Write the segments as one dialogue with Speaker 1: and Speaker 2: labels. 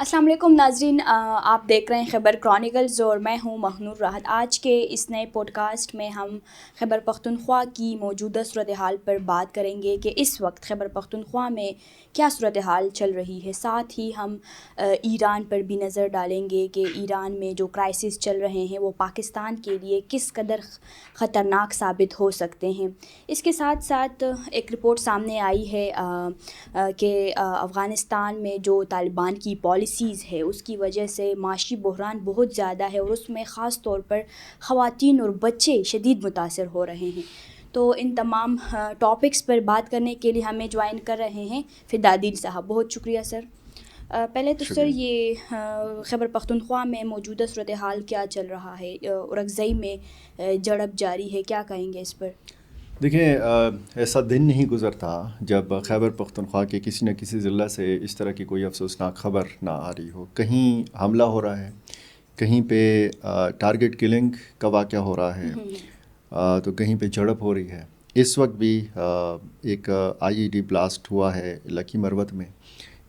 Speaker 1: السلام علیکم ناظرین، آپ دیکھ رہے ہیں خیبر کرونیکلز اور میں ہوں مہنور راحت۔ آج کے اس نئے پوڈ کاسٹ میں ہم خیبر پختونخوا کی موجودہ صورتحال پر بات کریں گے کہ اس وقت خیبر پختونخوا میں کیا صورتحال چل رہی ہے۔ ساتھ ہی ہم ایران پر بھی نظر ڈالیں گے کہ ایران میں جو کرائسس چل رہے ہیں وہ پاکستان کے لیے کس قدر خطرناک ثابت ہو سکتے ہیں۔ اس کے ساتھ ساتھ ایک رپورٹ سامنے آئی ہے کہ افغانستان میں جو طالبان کی پالیسیز ہے اس کی وجہ سے معاشی بحران بہت زیادہ ہے اور اس میں خاص طور پر خواتین اور بچے شدید متاثر ہو رہے ہیں۔ تو ان تمام ٹاپکس پر بات کرنے کے لیے ہمیں جوائن کر رہے ہیں فدادین صاحب۔ بہت شکریہ سر۔ پہلے تو سر یہ خیبر پختونخوا میں موجودہ صورتحال کیا چل رہا ہے؟ اورکزئی میں جھڑپ جاری ہے، کیا کہیں گے اس پر؟
Speaker 2: دیکھیں، ایسا دن نہیں گزرتا جب خیبر پختونخوا کے کسی نہ کسی ضلع سے اس طرح کی کوئی افسوسناک خبر نہ آ رہی ہو۔ کہیں حملہ ہو رہا ہے، کہیں پہ ٹارگٹ کلنگ کا واقعہ ہو رہا ہے، تو کہیں پہ جھڑپ ہو رہی ہے۔ اس وقت بھی ایک آئی ای ڈی بلاسٹ ہوا ہے لکی مروت میں،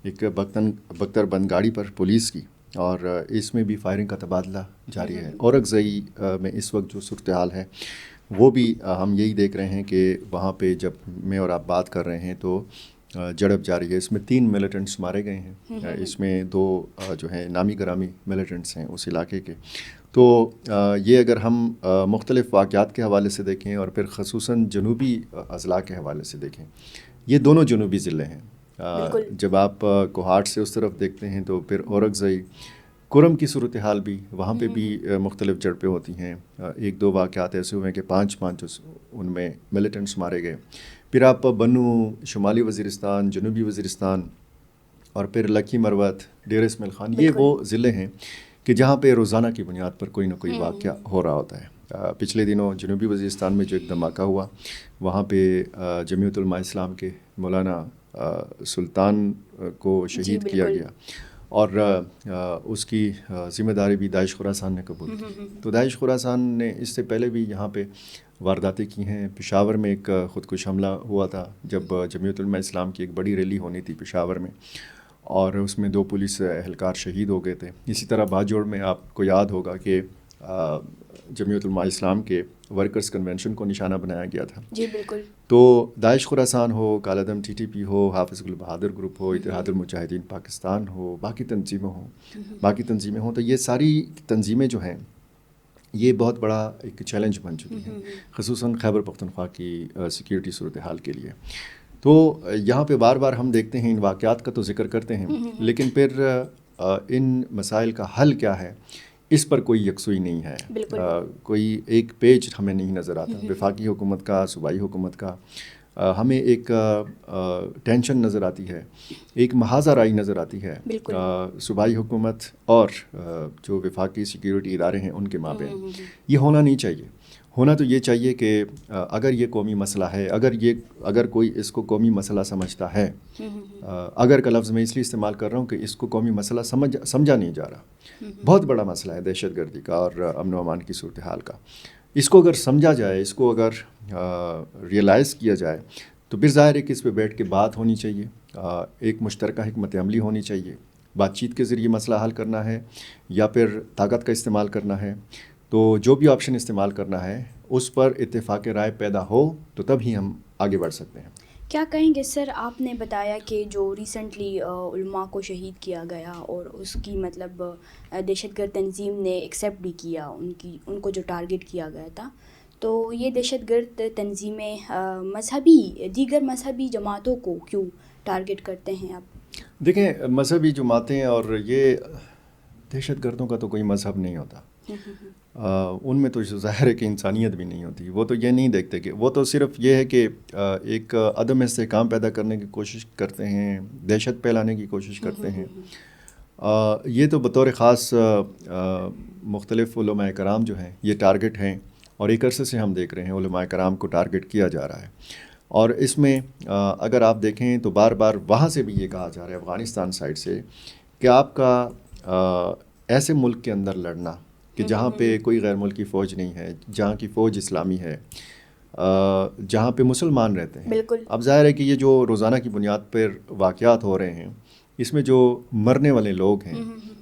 Speaker 2: ایک بختر بند گاڑی پر پولیس کی، اور اس میں بھی فائرنگ کا تبادلہ جاری ہے۔ اورکزئی میں اس وقت جو صورتحال ہے وہ بھی ہم یہی دیکھ رہے ہیں کہ وہاں پہ جب میں اور آپ بات کر رہے ہیں تو جھڑپ جاری ہے۔ اس میں 3 ملیٹنٹس مارے گئے ہیں، اس میں 2 جو ہیں نامی گرامی ملیٹنٹس ہیں اس علاقے کے۔ تو یہ اگر ہم مختلف واقعات کے حوالے سے دیکھیں اور پھر خصوصاً جنوبی اضلاع کے حوالے سے دیکھیں، یہ دونوں جنوبی ضلع ہیں۔ جب آپ کوہاٹ سے اس طرف دیکھتے ہیں تو پھر اورکزئی کرم کی صورتحال بھی، وہاں پہ بھی مختلف جھڑپیں ہوتی ہیں۔ 1-2 واقعات ایسے ہوئے ہیں کہ 5 ان میں ملیٹنٹس مارے گئے۔ پھر آپ بنو، شمالی وزیرستان، جنوبی وزیرستان، اور پھر لکی مروت، ڈیر اسماعیل خان، یہ وہ ضلع ہیں کہ جہاں پہ روزانہ کی بنیاد پر کوئی نہ کوئی واقعہ ہو رہا ہوتا ہے۔ پچھلے دنوں جنوبی وزیرستان میں جو ایک دھماکہ ہوا، وہاں پہ جمیعت علماء اسلام کے مولانا سلطان کو شہید کیا گیا، اور اس کی ذمہ داری بھی داعش خراسان نے قبول کی۔ تو داعش خراسان نے اس سے پہلے بھی یہاں پہ وارداتیں کی ہیں۔ پشاور میں ایک خودکش حملہ ہوا تھا جب جمیعت علماء اسلام کی ایک بڑی ریلی ہونی تھی پشاور میں، اور اس میں 2 پولیس اہلکار شہید ہو گئے تھے۔ اسی طرح باجوڑ میں آپ کو یاد ہوگا کہ جمیعت علماء اسلام کے ورکرز کنونشن کو نشانہ بنایا گیا تھا۔
Speaker 1: جی بالکل۔
Speaker 2: تو داعش خراسان ہو، کالعدم ٹی ٹی پی ہو، حافظ گل بہادر گروپ ہو، اتحاد المجاہدین پاکستان ہو، باقی تنظیمیں ہوں، تو یہ ساری تنظیمیں جو ہیں یہ بہت بڑا ایک چیلنج بن چکی ہیں، خصوصاً خیبر پختونخوا کی سیکیورٹی صورتحال کے لیے۔ تو یہاں پہ بار بار ہم دیکھتے ہیں ان واقعات کا تو ذکر کرتے ہیں، لیکن پھر ان مسائل کا حل کیا ہے اس پر کوئی یکسوئی نہیں ہے، کوئی ایک پیج ہمیں نہیں نظر آتا۔ وفاقی حکومت کا، صوبائی حکومت کا، ہمیں ایک ٹینشن نظر آتی ہے، ایک محاذہ رائی نظر آتی ہے صوبائی حکومت اور جو وفاقی سیکیورٹی ادارے ہیں ان کے مابین۔ یہ ہونا نہیں چاہیے۔ ہونا تو یہ چاہیے کہ اگر یہ قومی مسئلہ ہے، اگر کوئی اس کو قومی مسئلہ سمجھتا ہے، اگر کا لفظ میں اس لیے استعمال کر رہا ہوں کہ اس کو قومی مسئلہ سمجھا نہیں جا رہا، بہت بڑا مسئلہ ہے دہشت گردی کا اور امن و امان کی صورتحال کا۔ اس کو اگر سمجھا جائے، اس کو اگر ریئلائز کیا جائے، تو پھر ظاہر ہے کہ اس پہ بیٹھ کے بات ہونی چاہیے، ایک مشترکہ حکمت عملی ہونی چاہیے۔ بات چیت کے ذریعے مسئلہ حل کرنا ہے یا پھر طاقت کا استعمال کرنا ہے، تو جو بھی آپشن استعمال کرنا ہے اس پر اتفاق رائے پیدا ہو تو تب ہی ہم آگے بڑھ سکتے ہیں۔
Speaker 1: کیا کہیں گے سر، آپ نے بتایا کہ جو ریسنٹلی علماء کو شہید کیا گیا اور اس کی مطلب دہشت گرد تنظیم نے ایکسیپٹ بھی کیا ان کو جو ٹارگٹ کیا گیا تھا، تو یہ دہشت گرد تنظیمیں دیگر مذہبی جماعتوں کو کیوں ٹارگٹ کرتے ہیں آپ؟
Speaker 2: دیکھیں، مذہبی جماعتیں اور یہ دہشت گردوں کا تو کوئی مذہب نہیں ہوتا، ان میں تو ظاہر ہے کہ انسانیت بھی نہیں ہوتی۔ وہ تو یہ نہیں دیکھتے کہ وہ تو صرف یہ ہے کہ ایک عدم استحکام پیدا کرنے کی کوشش کرتے ہیں، دہشت پھیلانے کی کوشش کرتے ہیں۔ یہ تو بطور خاص مختلف علماء کرام جو ہیں یہ ٹارگٹ ہیں، اور ایک عرصے سے ہم دیکھ رہے ہیں علماء کرام کو ٹارگٹ کیا جا رہا ہے۔ اور اس میں اگر آپ دیکھیں تو بار بار وہاں سے بھی یہ کہا جا رہا ہے، افغانستان سائڈ سے، کہ آپ کا ایسے ملک کے اندر لڑنا کہ جہاں پہ کوئی غیر ملکی فوج نہیں ہے، جہاں کی فوج اسلامی ہے، جہاں پہ مسلمان رہتے ہیں۔
Speaker 1: بالکل۔
Speaker 2: اب ظاہر ہے کہ یہ جو روزانہ کی بنیاد پر واقعات ہو رہے ہیں اس میں جو مرنے والے لوگ ہیں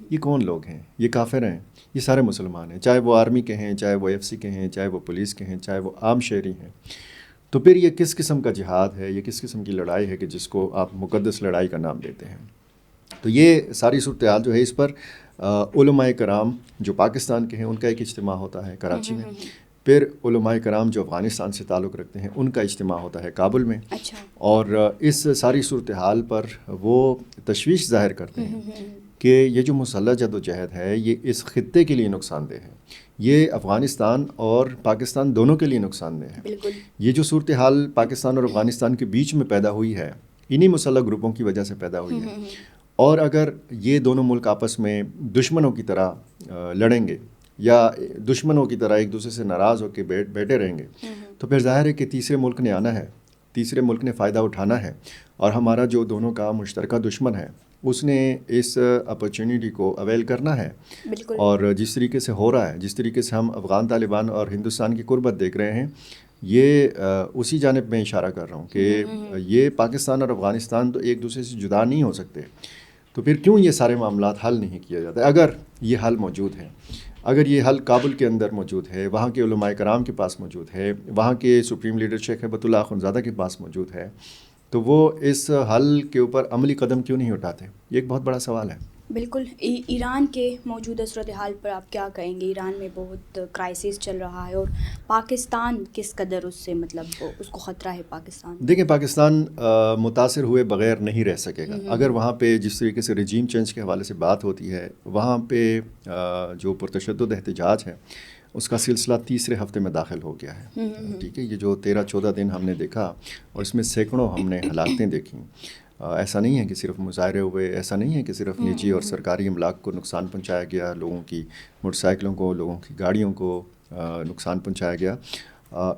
Speaker 2: یہ کون لوگ ہیں؟ یہ کافر ہیں، یہ سارے مسلمان ہیں، چاہے وہ آرمی کے ہیں، چاہے وہ FCC کے ہیں، چاہے وہ پولیس کے ہیں، چاہے وہ عام شہری ہیں. تو پھر یہ کس قسم کا جہاد ہے، یہ کس قسم کی لڑائی ہے کہ جس کو آپ مقدس لڑائی کا نام دیتے ہیں؟ تو یہ ساری صورتحال جو ہے اس پر علماء کرام جو پاکستان کے ہیں ان کا ایک اجتماع ہوتا ہے کراچی میں، پھر علماء کرام جو افغانستان سے تعلق رکھتے ہیں ان کا اجتماع ہوتا ہے کابل میں. اور اس ساری صورتحال پر وہ تشویش ظاہر کرتے ہیں کہ یہ جو مسلح جد و جہد ہے یہ اس خطے کے لیے نقصان دہ ہے، یہ افغانستان اور پاکستان دونوں کے لیے نقصان دہ ہے. یہ جو صورتحال پاکستان اور افغانستان کے بیچ میں پیدا ہوئی ہے انہی مسلح گروپوں کی وجہ سے پیدا ہوئی ہے. اور اگر یہ دونوں ملک آپس میں دشمنوں کی طرح لڑیں گے یا دشمنوں کی طرح ایک دوسرے سے ناراض ہو کے بیٹھے رہیں گے تو پھر ظاہر ہے کہ تیسرے ملک نے آنا ہے، تیسرے ملک نے فائدہ اٹھانا ہے، اور ہمارا جو دونوں کا مشترکہ دشمن ہے اس نے اس اپرچونیٹی کو اویل کرنا ہے. اور جس طریقے سے ہو رہا ہے، جس طریقے سے ہم افغان طالبان اور ہندوستان کی قربت دیکھ رہے ہیں، یہ اسی جانب میں اشارہ کر رہا ہوں کہ یہ پاکستان اور افغانستان تو ایک دوسرے سے جدا نہیں ہو سکتے. تو پھر کیوں یہ سارے معاملات حل نہیں کیا جاتا؟ اگر یہ حل موجود ہے، اگر یہ حل کابل کے اندر موجود ہے، وہاں کے علماء کرام کے پاس موجود ہے، وہاں کے سپریم لیڈر شیخ ہیبت اللہ اخندزادہ کے پاس موجود ہے، تو وہ اس حل کے اوپر عملی قدم کیوں نہیں اٹھاتے؟ یہ ایک بہت بڑا سوال ہے.
Speaker 1: بالکل. ایران کے موجودہ صورتحال پر آپ کیا کہیں گے؟ ایران میں بہت کرائسس چل رہا ہے اور پاکستان کس قدر اس سے اس کو خطرہ ہے پاکستان؟
Speaker 2: دیکھیں پاکستان متاثر ہوئے بغیر نہیں رہ سکے گا. اگر وہاں پہ جس طریقے سے رجیم چینج کے حوالے سے بات ہوتی ہے، وہاں پہ جو پرتشدد احتجاج ہے اس کا سلسلہ تیسرے ہفتے میں داخل ہو گیا ہے. ٹھیک ہے، یہ جو 13-14 دن ہم نے دیکھا اور اس میں سینکڑوں ہم نے ہلاکتیں دیکھیں. ایسا نہیں ہے کہ صرف مظاہرے ہوئے، ایسا نہیں ہے کہ صرف نجی اور سرکاری املاک کو نقصان پہنچایا گیا، لوگوں کی موٹر سائیکلوں کو، لوگوں کی گاڑیوں کو نقصان پہنچایا گیا.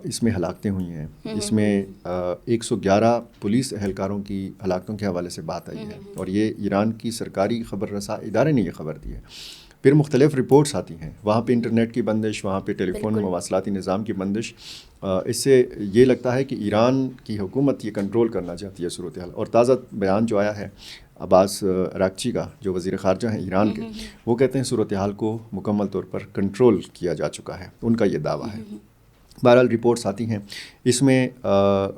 Speaker 2: اس میں ہلاکتیں ہوئی ہیں، اس میں 111 پولیس اہلکاروں کی ہلاکتوں کے حوالے سے بات آئی ہے، اور یہ ایران کی سرکاری خبر رساں ادارے نے یہ خبر دی ہے. پھر مختلف رپورٹس آتی ہیں، وہاں پہ انٹرنیٹ کی بندش، وہاں پہ ٹیلی فون مواصلاتی نظام کی بندش. اس سے یہ لگتا ہے کہ ایران کی حکومت یہ کنٹرول کرنا چاہتی ہے صورتحال. اور تازہ بیان جو آیا ہے عباس اراغچی کا، جو وزیر خارجہ ہیں ایران کے، وہ کہتے ہیں صورتحال کو مکمل طور پر کنٹرول کیا جا چکا ہے، ان کا یہ دعویٰ ہے. بہرحال رپورٹس آتی ہیں، اس میں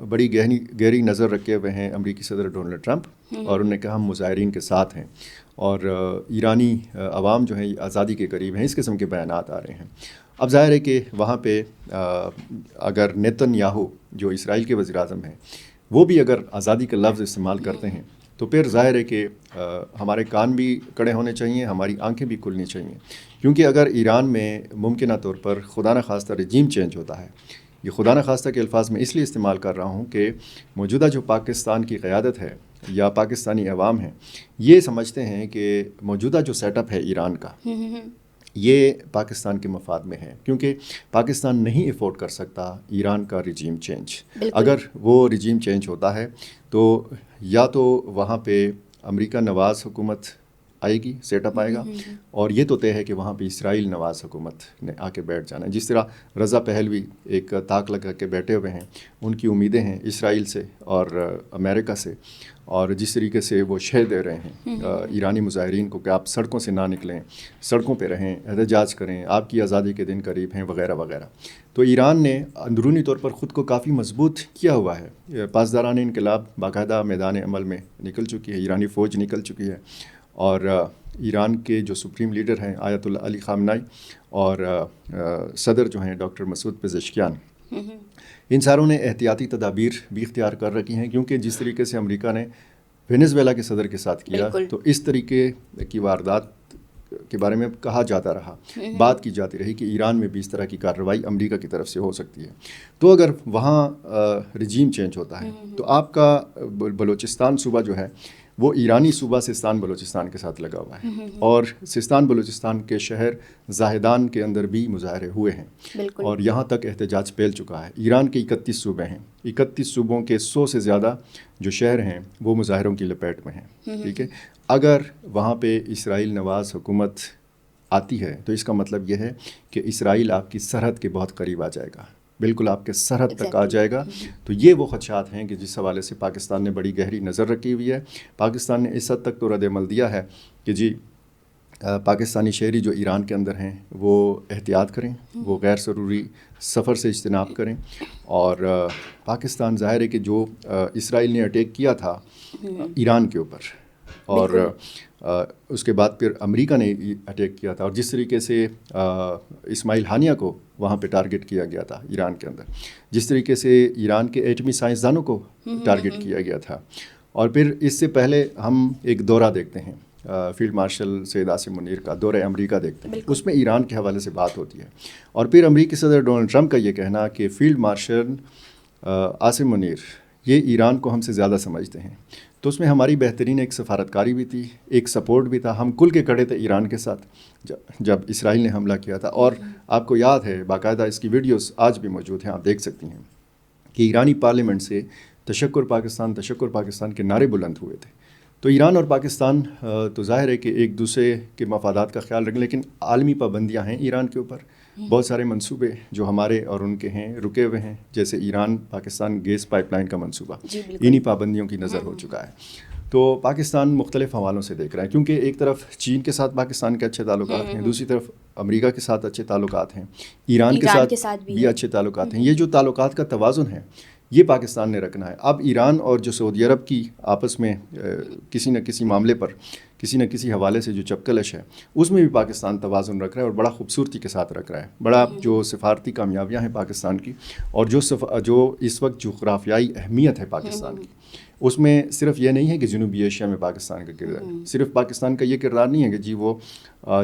Speaker 2: بڑی گہری نظر رکھے ہوئے ہیں امریکی صدر ڈونلڈ ٹرمپ، اور انہوں نے کہا ہم مظاہرین کے ساتھ ہیں اور ایرانی عوام جو ہیں آزادی کے قریب ہیں. اس قسم کے بیانات آ رہے ہیں. اب ظاہر ہے کہ وہاں پہ اگر نیتن یاہو جو اسرائیل کے وزیر اعظم ہیں وہ بھی اگر آزادی کا لفظ استعمال کرتے ہیں تو پھر ظاہر ہے کہ ہمارے کان بھی کڑے ہونے چاہیے، ہماری آنکھیں بھی کھلنی چاہیے. کیونکہ اگر ایران میں ممکنہ طور پر خدا نخواستہ رجیم چینج ہوتا ہے، یہ خدا نخواستہ کے الفاظ میں اس لیے استعمال کر رہا ہوں کہ موجودہ جو پاکستان کی قیادت ہے یا پاکستانی عوام ہیں یہ سمجھتے ہیں کہ موجودہ جو سیٹ اپ ہے ایران کا یہ پاکستان کے مفاد میں ہے، کیونکہ پاکستان نہیں افورڈ کر سکتا ایران کا رجیم چینج. اگر وہ رجیم چینج ہوتا ہے تو یا تو وہااں پہ امریکہ نواز حکومت آئے گی، سیٹ اپ آئے گا، اور یہ تو طے ہے کہ وہاں پہ اسرائیل نواز حکومت نے آ کے بیٹھ جانا ہے. جس طرح رضا پہلوی ایک طاق لگا کے بیٹھے ہوئے ہیں، ان کی امیدیں ہیں اسرائیل سے اور امریکہ سے، اور جس طریقے سے وہ شہ دے رہے ہیں ایرانی مظاہرین کو کہ آپ سڑکوں سے نہ نکلیں، سڑکوں پہ رہیں، احتجاج کریں، آپ کی آزادی کے دن قریب ہیں وغیرہ وغیرہ. تو ایران نے اندرونی طور پر خود کو کافی مضبوط کیا ہوا ہے. پاسداران انقلاب باقاعدہ میدان عمل میں نکل چکی ہے، ایرانی فوج نکل چکی ہے، اور ایران کے جو سپریم لیڈر ہیں آیت اللہ علی خامنائی اور صدر جو ہیں ڈاکٹر مسعود پزشکیان، ان ساروں نے احتیاطی تدابیر بھی اختیار کر رکھی ہیں. کیونکہ جس طریقے سے امریکہ نے وینزویلا کے صدر کے ساتھ کیا تو اس طریقے کی واردات کے بارے میں کہا جاتا رہا، بات کی جاتی رہی کہ ایران میں بھی اس طرح کی کارروائی امریکہ کی طرف سے ہو سکتی ہے. تو اگر وہاں رجیم چینج ہوتا ہے تو آپ کا بلوچستان صوبہ جو ہے وہ ایرانی صوبہ سستان بلوچستان کے ساتھ لگا ہوا ہے، اور سستان بلوچستان کے شہر زاہدان کے اندر بھی مظاہرے ہوئے ہیں، اور یہاں تک احتجاج پھیل چکا ہے. ایران کے 31 صوبے ہیں، 31 صوبوں کے 100 سے زیادہ جو شہر ہیں وہ مظاہروں کی لپیٹ میں ہیں. ٹھیک ہے، اگر وہاں پہ اسرائیل نواز حکومت آتی ہے تو اس کا مطلب یہ ہے کہ اسرائیل آپ کی سرحد کے بہت قریب آ جائے گا. بالکل آپ کے سرحد تک آ جائے گا. تو یہ وہ خدشات ہیں کہ جس حوالے سے پاکستان نے بڑی گہری نظر رکھی ہوئی ہے. پاکستان نے اس حد تک تو رد عمل دیا ہے کہ جی پاکستانی شہری جو ایران کے اندر ہیں وہ احتیاط کریں, وہ غیر ضروری سفر سے اجتناب کریں. اور پاکستان ظاہر ہے کہ جو اسرائیل نے اٹیک کیا تھا ایران کے اوپر, اور اس کے بعد پھر امریکہ نے اٹیک کیا تھا, اور جس طریقے سے اسماعیل ہانیہ کو وہاں پہ ٹارگٹ کیا گیا تھا ایران کے اندر, جس طریقے سے ایران کے ایٹمی سائنسدانوں کو ٹارگٹ کیا گیا تھا. اور پھر اس سے پہلے ہم ایک دورہ دیکھتے ہیں فیلڈ مارشل سید عاصم منیر کا, دورہ امریکہ دیکھتے ہیں, اس میں ایران کے حوالے سے بات ہوتی ہے. اور پھر امریکی صدر ڈونلڈ ٹرمپ کا یہ کہنا کہ فیلڈ مارشل عاصم منیر یہ ایران کو ہم سے زیادہ سمجھتے ہیں. تو اس میں ہماری بہترین ایک سفارتکاری بھی تھی, ایک سپورٹ بھی تھا, ہم کل کے کھڑے تھے ایران کے ساتھ جب اسرائیل نے حملہ کیا تھا. اور آپ کو یاد ہے باقاعدہ اس کی ویڈیوز آج بھی موجود ہیں, آپ دیکھ سکتی ہیں کہ ایرانی پارلیمنٹ سے تشکر پاکستان کے نعرے بلند ہوئے تھے. تو ایران اور پاکستان تو ظاہر ہے کہ ایک دوسرے کے مفادات کا خیال رکھیں, لیکن عالمی پابندیاں ہیں ایران کے اوپر. بہت سارے منصوبے جو ہمارے اور ان کے ہیں رکے ہوئے ہیں, جیسے Iran Pakistan gas pipeline کا منصوبہ, انہی پابندیوں کی نظر ہو چکا ہے. تو پاکستان مختلف حوالوں سے دیکھ رہا ہے, کیونکہ ایک طرف چین کے ساتھ پاکستان کے اچھے تعلقات ہیں, دوسری طرف امریکہ کے ساتھ اچھے تعلقات ہیں, ایران کے ساتھ بھی اچھے تعلقات ہیں. یہ جو تعلقات کا توازن ہے یہ پاکستان نے رکھنا ہے. اب ایران اور جو سعودی عرب کی آپس میں کسی نہ کسی معاملے پر کسی نہ کسی حوالے سے جو چپکلش ہے, اس میں بھی پاکستان توازن رکھ رہا ہے اور بڑا خوبصورتی کے ساتھ رکھ رہا ہے. بڑا جو سفارتی کامیابیاں ہیں پاکستان کی, اور جو اس وقت جغرافیائی اہمیت ہے پاکستان کی, اس میں صرف یہ نہیں ہے کہ جنوبی ایشیا میں پاکستان کا کردار, صرف پاکستان کا یہ کردار نہیں ہے کہ جی وہ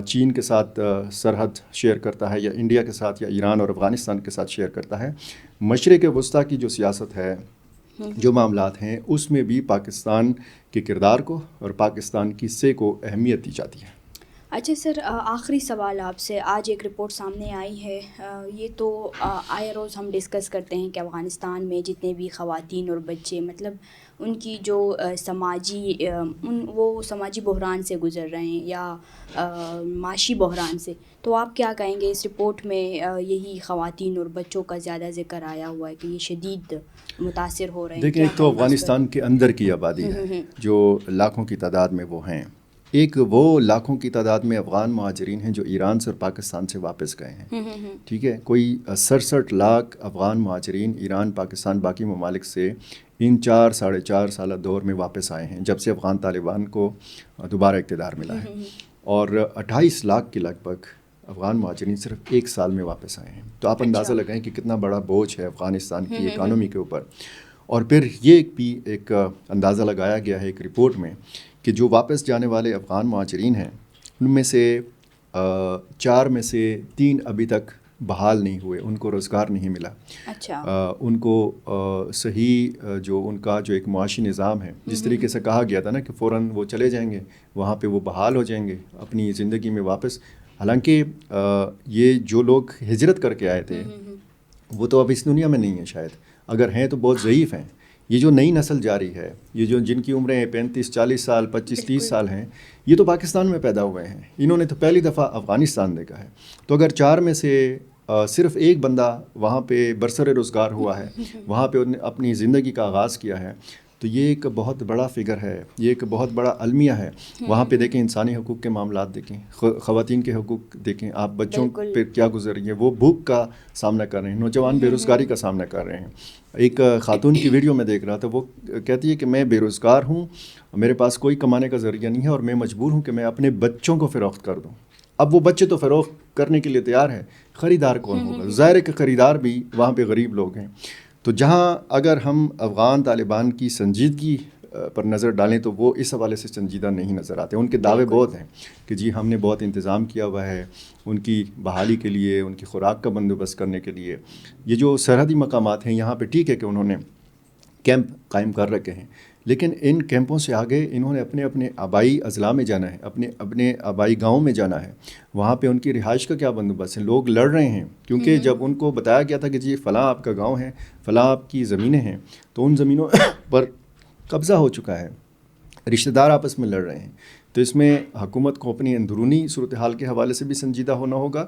Speaker 2: چین کے ساتھ سرحد شیئر کرتا ہے, یا انڈیا کے ساتھ, یا ایران اور افغانستان کے ساتھ شیئر کرتا ہے. مشرق وسطیٰ کی جو سیاست ہے, جو معاملات ہیں, اس میں بھی پاکستان کے کردار کو اور پاکستان کی حصے کو اہمیت دی جاتی ہے.
Speaker 1: اچھا سر, آخری سوال آپ سے. آج ایک رپورٹ سامنے آئی ہے, یہ تو آئے روز ہم ڈسکس کرتے ہیں کہ افغانستان میں جتنے بھی خواتین اور بچے مطلب ان کی جو وہ سماجی بحران سے گزر رہے ہیں یا معاشی بحران سے, تو آپ کیا کہیں گے؟ اس رپورٹ میں یہی خواتین اور بچوں کا زیادہ ذکر آیا ہوا ہے کہ یہ شدید متاثر ہو رہے ہیں.
Speaker 2: دیکھیں, ایک تو افغانستان کے اندر کی آبادی ہے جو لاکھوں کی تعداد میں وہ ہیں, ایک وہ لاکھوں کی تعداد میں افغان مہاجرین ہیں جو ایران سے اور پاکستان سے واپس گئے ہیں. ٹھیک ہے, کوئی 67 لاکھ افغان مہاجرین ایران, پاکستان, باقی ممالک سے ان 4-4.5 سالہ دور میں واپس آئے ہیں جب سے افغان طالبان کو دوبارہ اقتدار ملا ہے. اور 28 لاکھ کے لگ بھگ افغان مہاجرین صرف 1 سال میں واپس آئے ہیں. تو آپ اندازہ لگائیں کہ کتنا بڑا بوجھ ہے افغانستان کی اکانومی کے اوپر. اور پھر یہ بھی ایک اندازہ لگایا گیا ہے ایک رپورٹ میں کہ جو واپس جانے والے افغان مہاجرین ہیں ان میں سے 4 میں سے 3 ابھی تک بحال نہیں ہوئے, ان کو روزگار نہیں ملا. ان کو صحیح جو ان کا جو ایک معاشی نظام ہے, جس طریقے سے کہا گیا تھا نا کہ فوراً وہ چلے جائیں گے, وہاں پہ وہ بحال ہو جائیں گے اپنی زندگی میں واپس. حالانکہ یہ جو لوگ ہجرت کر کے آئے تھے وہ تو اب اس دنیا میں نہیں ہیں شاید, اگر ہیں تو بہت ضعیف ہیں. یہ جو نئی نسل جاری ہے, یہ جو جن کی عمریں 35-40 سال 25-30 سال ہیں, یہ تو پاکستان میں پیدا ہوئے ہیں, انہوں نے تو پہلی دفعہ افغانستان دیکھا ہے. تو اگر 4 میں سے صرف ایک بندہ وہاں پہ برسر روزگار ہوا ہے, وہاں پہ انہوں نے اپنی زندگی کا آغاز کیا ہے, تو یہ ایک بہت بڑا فگر ہے, یہ ایک بہت بڑا المیہ ہے. وہاں پہ دیکھیں انسانی حقوق کے معاملات دیکھیں, خواتین کے حقوق دیکھیں, آپ بچوں پہ کیا گزر رہی ہے, وہ بھوک کا سامنا کر رہے ہیں, نوجوان بے روزگاری کا سامنا کر رہے ہیں. ایک خاتون کی ویڈیو میں دیکھ رہا تھا, وہ کہتی ہے کہ میں بے روزگار ہوں, میرے پاس کوئی کمانے کا ذریعہ نہیں ہے, اور میں مجبور ہوں کہ میں اپنے بچوں کو فروخت کر دوں. اب وہ بچے تو فروخت کرنے کے لیے تیار ہیں, خریدار کون ہوگا؟ ظاہر ہے کہ خریدار بھی وہاں پہ غریب لوگ ہیں. تو جہاں اگر ہم افغان طالبان کی سنجیدگی پر نظر ڈالیں تو وہ اس حوالے سے سنجیدہ نہیں نظر آتے. ان کے دعوے بہت ہیں کہ جی ہم نے بہت انتظام کیا ہوا ہے ان کی بحالی کے لیے, ان کی خوراک کا بندوبست کرنے کے لیے. یہ جو سرحدی مقامات ہیں یہاں پہ ٹھیک ہے کہ انہوں نے کیمپ قائم کر رکھے ہیں, لیکن ان کیمپوں سے آگے انہوں نے اپنے آبائی اضلاع میں جانا ہے, اپنے آبائی گاؤں میں جانا ہے. وہاں پہ ان کی رہائش کا کیا بندوبست ہے؟ لوگ لڑ رہے ہیں, کیونکہ جب ان کو بتایا گیا تھا کہ جی فلاں آپ کا گاؤں ہے, فلاں آپ کی زمینیں ہیں, تو ان زمینوں پر قبضہ ہو چکا ہے, رشتہ دار آپس میں لڑ رہے ہیں. تو اس میں حکومت کو اپنی اندرونی صورتحال کے حوالے سے بھی سنجیدہ ہونا ہوگا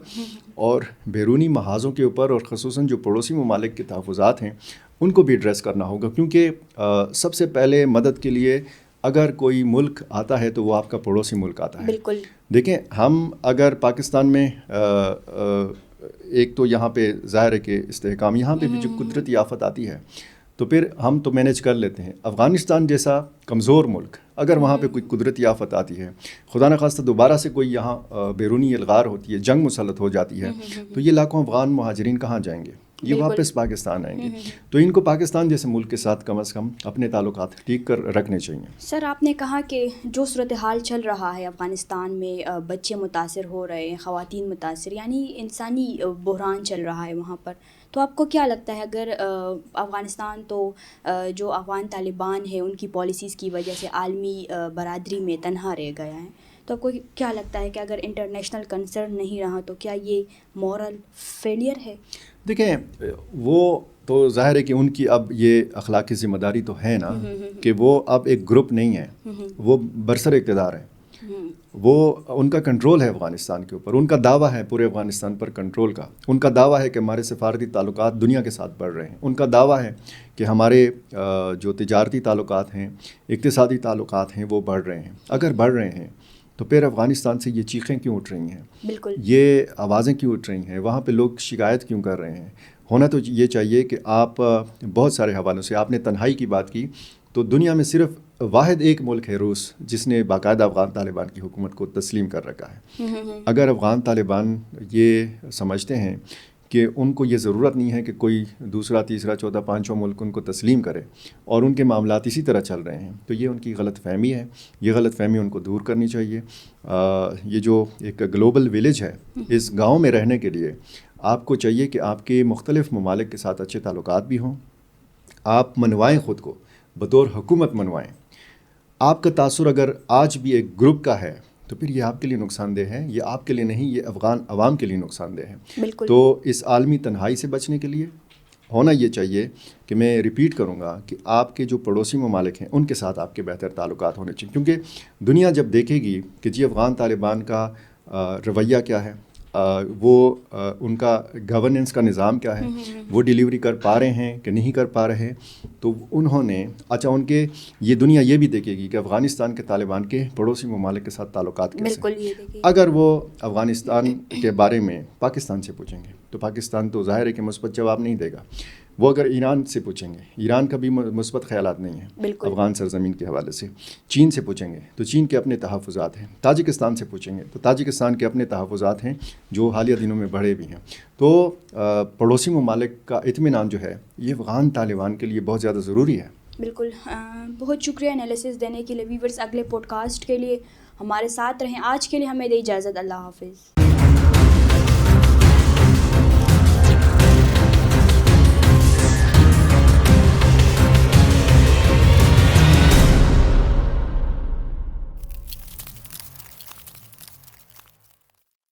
Speaker 2: اور بیرونی محاذوں کے اوپر اور خصوصاً جو پڑوسی ممالک کے تحفظات ہیں ان کو بھی ایڈریس کرنا ہوگا، کیونکہ سب سے پہلے مدد کے لیے اگر کوئی ملک آتا ہے تو وہ آپ کا پڑوسی ملک آتا ہے۔
Speaker 1: بالکل
Speaker 2: دیکھیں، ہم اگر پاکستان میں ایک تو یہاں پہ ظاہر ہے کہ استحکام، یہاں پہ بھی جو قدرتی آفت آتی ہے تو پھر ہم تو مینیج کر لیتے ہیں۔ افغانستان جیسا کمزور ملک اگر وہاں پہ کوئی قدرتی آفت آتی ہے، خدا نخواستہ دوبارہ سے کوئی یہاں بیرونی الغار ہوتی ہے، جنگ مسلط ہو جاتی ہے، تو یہ لاکھوں افغان مہاجرین کہاں جائیں گے؟ یہ واپس پاکستان آئیں گے۔ تو ان کو پاکستان جیسے ملک کے ساتھ کم از کم اپنے تعلقات ٹھیک کر رکھنے چاہیے۔
Speaker 1: سر، آپ نے کہا کہ جو صورتحال چل رہا ہے افغانستان میں، بچے متاثر ہو رہے ہیں، خواتین متاثر، یعنی انسانی بحران چل رہا ہے وہاں پر، تو آپ کو کیا لگتا ہے اگر افغانستان تو جو افغان طالبان ہیں ان کی پالیسیز کی وجہ سے عالمی برادری میں تنہا رہ گیا ہے، تو آپ کو کیا لگتا ہے کہ اگر انٹرنیشنل کنسرن نہیں رہا تو کیا یہ مورل فیلئر ہے؟
Speaker 2: دیکھیں، وہ تو ظاہر ہے کہ ان کی اب یہ اخلاقی ذمہ داری تو ہے نا کہ وہ اب ایک گروپ نہیں ہے، وہ برسر اقتدار ہے، وہ ان کا کنٹرول ہے افغانستان کے اوپر، ان کا دعویٰ ہے پورے افغانستان پر کنٹرول کا، ان کا دعویٰ ہے کہ ہمارے سفارتی تعلقات دنیا کے ساتھ بڑھ رہے ہیں، ان کا دعویٰ ہے کہ ہمارے جو تجارتی تعلقات ہیں، اقتصادی تعلقات ہیں، وہ بڑھ رہے ہیں۔ اگر بڑھ رہے ہیں تو پھر افغانستان سے یہ چیخیں کیوں اٹھ رہی ہیں؟
Speaker 1: بالکل، یہ
Speaker 2: آوازیں کیوں اٹھ رہی ہیں؟ وہاں پہ لوگ شکایت کیوں کر رہے ہیں؟ ہونا تو یہ چاہیے کہ آپ بہت سارے حوالوں سے، آپ نے تنہائی کی بات کی، تو دنیا میں صرف واحد ایک ملک ہے روس، جس نے باقاعدہ افغان طالبان کی حکومت کو تسلیم کر رکھا ہے۔ اگر افغان طالبان یہ سمجھتے ہیں کہ ان کو یہ ضرورت نہیں ہے کہ کوئی دوسرا، تیسرا، چوتھا، پانچواں ملک ان کو تسلیم کرے اور ان کے معاملات اسی طرح چل رہے ہیں، تو یہ ان کی غلط فہمی ہے، یہ غلط فہمی ان کو دور کرنی چاہیے۔ یہ جو ایک گلوبل ولیج ہے، اس گاؤں میں رہنے کے لیے آپ کو چاہیے کہ آپ کے مختلف ممالک کے ساتھ اچھے تعلقات بھی ہوں، آپ منوائیں، خود کو بطور حکومت منوائیں۔ آپ کا تاثر اگر آج بھی ایک گروپ کا ہے تو پھر یہ آپ کے لیے نقصان دہ ہے، یہ آپ کے لیے نہیں، یہ افغان عوام کے لیے نقصان دہ ہے۔
Speaker 1: بالکل۔
Speaker 2: تو اس عالمی تنہائی سے بچنے کے لیے ہونا یہ چاہیے کہ میں ریپیٹ کروں گا کہ آپ کے جو پڑوسی ممالک ہیں ان کے ساتھ آپ کے بہتر تعلقات ہونے چاہیے، کیونکہ دنیا جب دیکھے گی کہ جی افغان طالبان کا رویہ کیا ہے، وہ ان کا گورننس کا نظام کیا ہے، وہ ڈیلیوری کر پا رہے ہیں کہ نہیں کر پا رہے، تو انہوں نے ان کے یہ دنیا یہ بھی دیکھے گی کہ افغانستان کے طالبان کے پڑوسی ممالک کے ساتھ تعلقات کیسے ہیں۔ اگر وہ افغانستان کے بارے میں پاکستان سے پوچھیں گے تو پاکستان تو ظاہر ہے کہ مثبت جواب نہیں دے گا، وہ اگر ایران سے پوچھیں گے، ایران کا بھی مثبت خیالات نہیں ہیں افغان سرزمین کے حوالے سے، چین سے پوچھیں گے تو چین کے اپنے تحفظات ہیں، تاجکستان سے پوچھیں گے تو تاجکستان کے اپنے تحفظات ہیں جو حالیہ دنوں میں بڑھے بھی ہیں۔ تو پڑوسی ممالک کا اطمینان جو ہے یہ افغان طالبان کے لیے بہت زیادہ ضروری ہے۔
Speaker 1: بالکل، بہت شکریہ انالیسس دینے کے لیے۔ ویورز، اگلے پوڈ کاسٹ کے لیے ہمارے ساتھ رہیں، آج کے لیے ہمیں دے اجازت، اللہ حافظ۔